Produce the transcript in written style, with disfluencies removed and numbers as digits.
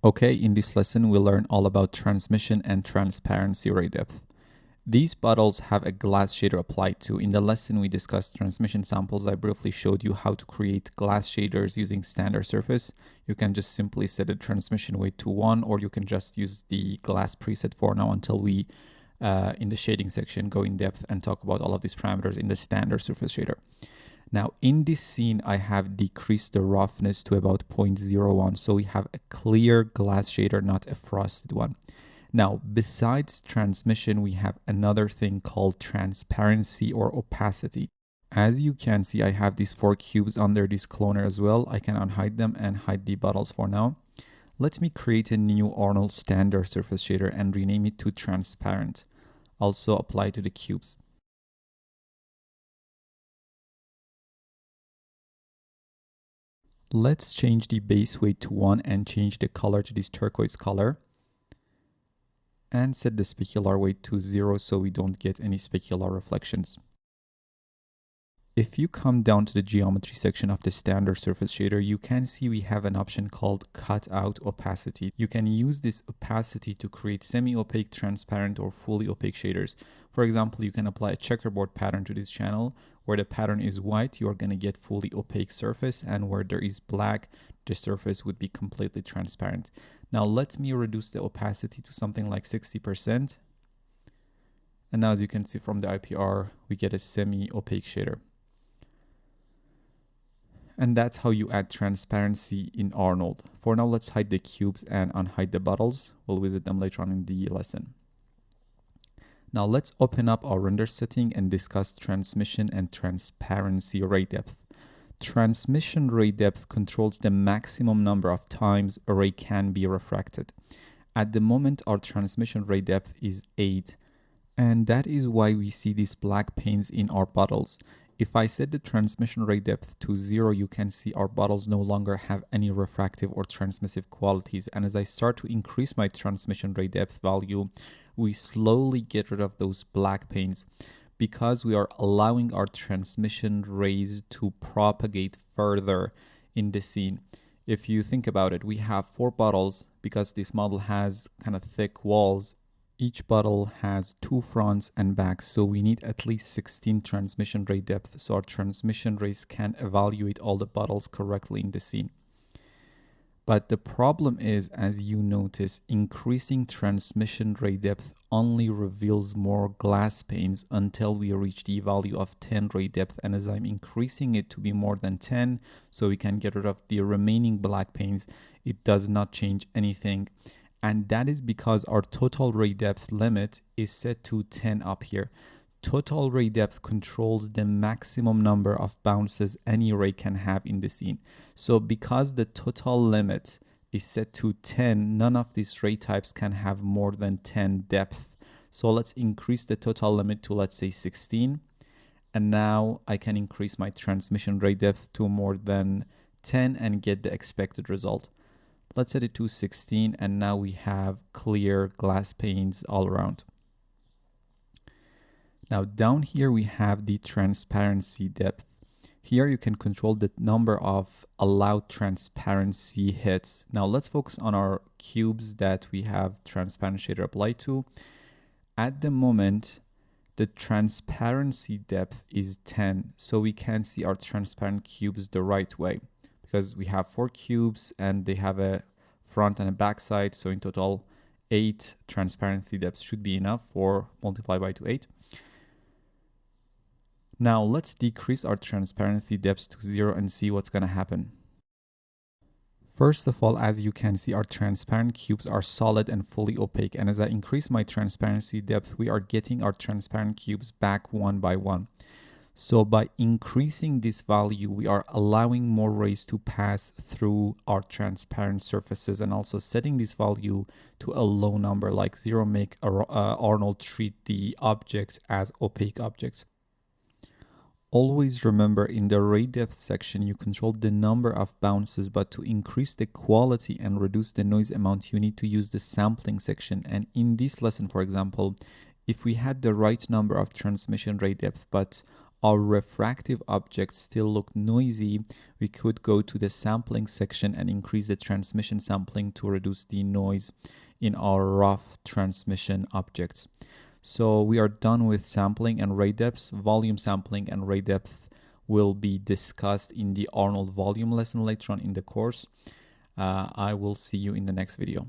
Okay, in this lesson we'll learn all about transmission and transparency ray depth. These bottles have a glass shader applied to. In the lesson we discussed transmission samples. I briefly showed you how to create glass shaders using standard surface. You can just simply set the transmission weight to 1, or you can just use the glass preset for now until we in the shading section go in depth and talk about all of these parameters in the standard surface shader. Now in this scene, I have decreased the roughness to about 0.01. So we have a clear glass shader, not a frosted one. Now, besides transmission, we have another thing called transparency or opacity. As you can see, I have these 4 cubes under this cloner as well. I can unhide them and hide the bottles for now. Let me create a new Arnold standard surface shader and rename it to transparent. Also apply to the cubes. Let's change the base weight to 1 and change the color to this turquoise color. And set the specular weight to 0 so we don't get any specular reflections. If you come down to the geometry section of the standard surface shader, you can see we have an option called cutout opacity. You can use this opacity to create semi-opaque, transparent, or fully opaque shaders. For example, you can apply a checkerboard pattern to this channel. Where the pattern is white, you are going to get fully opaque surface, and where there is black, the surface would be completely transparent. Now let me reduce the opacity to something like 60%. And now as you can see from the IPR, we get a semi-opaque shader. And that's how you add transparency in Arnold. For now, let's hide the cubes and unhide the bottles. We'll visit them later on in the lesson. Now let's open up our render setting and discuss transmission and transparency ray depth. Transmission ray depth controls the maximum number of times a ray can be refracted. At the moment, our transmission ray depth is 8, and that is why we see these black panes in our bottles. If I set the transmission ray depth to 0, you can see our bottles no longer have any refractive or transmissive qualities. And as I start to increase my transmission ray depth value, we slowly get rid of those black panes because we are allowing our transmission rays to propagate further in the scene. If you think about it, we have 4 bottles because this model has kind of thick walls. Each bottle has 2 fronts and backs, so we need at least 16 transmission ray depth so our transmission rays can evaluate all the bottles correctly in the scene. But the problem is, as you notice, increasing transmission ray depth only reveals more glass panes until we reach the value of 10 ray depth. And as I'm increasing it to be more than 10, so we can get rid of the remaining black panes, it does not change anything. And that is because our total ray depth limit is set to 10 up here. Total ray depth controls the maximum number of bounces any ray can have in the scene. So because the total limit is set to 10, none of these ray types can have more than 10 depth. So let's increase the total limit to, let's say, 16. And now I can increase my transmission ray depth to more than 10 and get the expected result. Let's set it to 16, and now we have clear glass panes all around. Now down here we have the transparency depth. Here you can control the number of allowed transparency hits. Now let's focus on our cubes that we have transparent shader applied to. At the moment, the transparency depth is 10, so we can see our transparent cubes the right way because we have 4 cubes and they have a front and a back side. So in total, 8 transparency depths should be enough for multiply by 8. Now let's decrease our transparency depths to 0 and see what's going to happen. First of all, as you can see, our transparent cubes are solid and fully opaque. And as I increase my transparency depth, we are getting our transparent cubes back one by one. So by increasing this value, we are allowing more rays to pass through our transparent surfaces, and also setting this value to a low number like 0 make Arnold treat the object as opaque object. Always remember, in the ray depth section, you control the number of bounces, but to increase the quality and reduce the noise amount, you need to use the sampling section. And in this lesson, for example, if we had the right number of transmission ray depth, but our refractive objects still look noisy, we could go to the sampling section and increase the transmission sampling to reduce the noise in our rough transmission objects. So we are done with sampling and ray depths. Volume sampling and ray depth will be discussed in the Arnold volume lesson later on in the course. I will see you in the next video.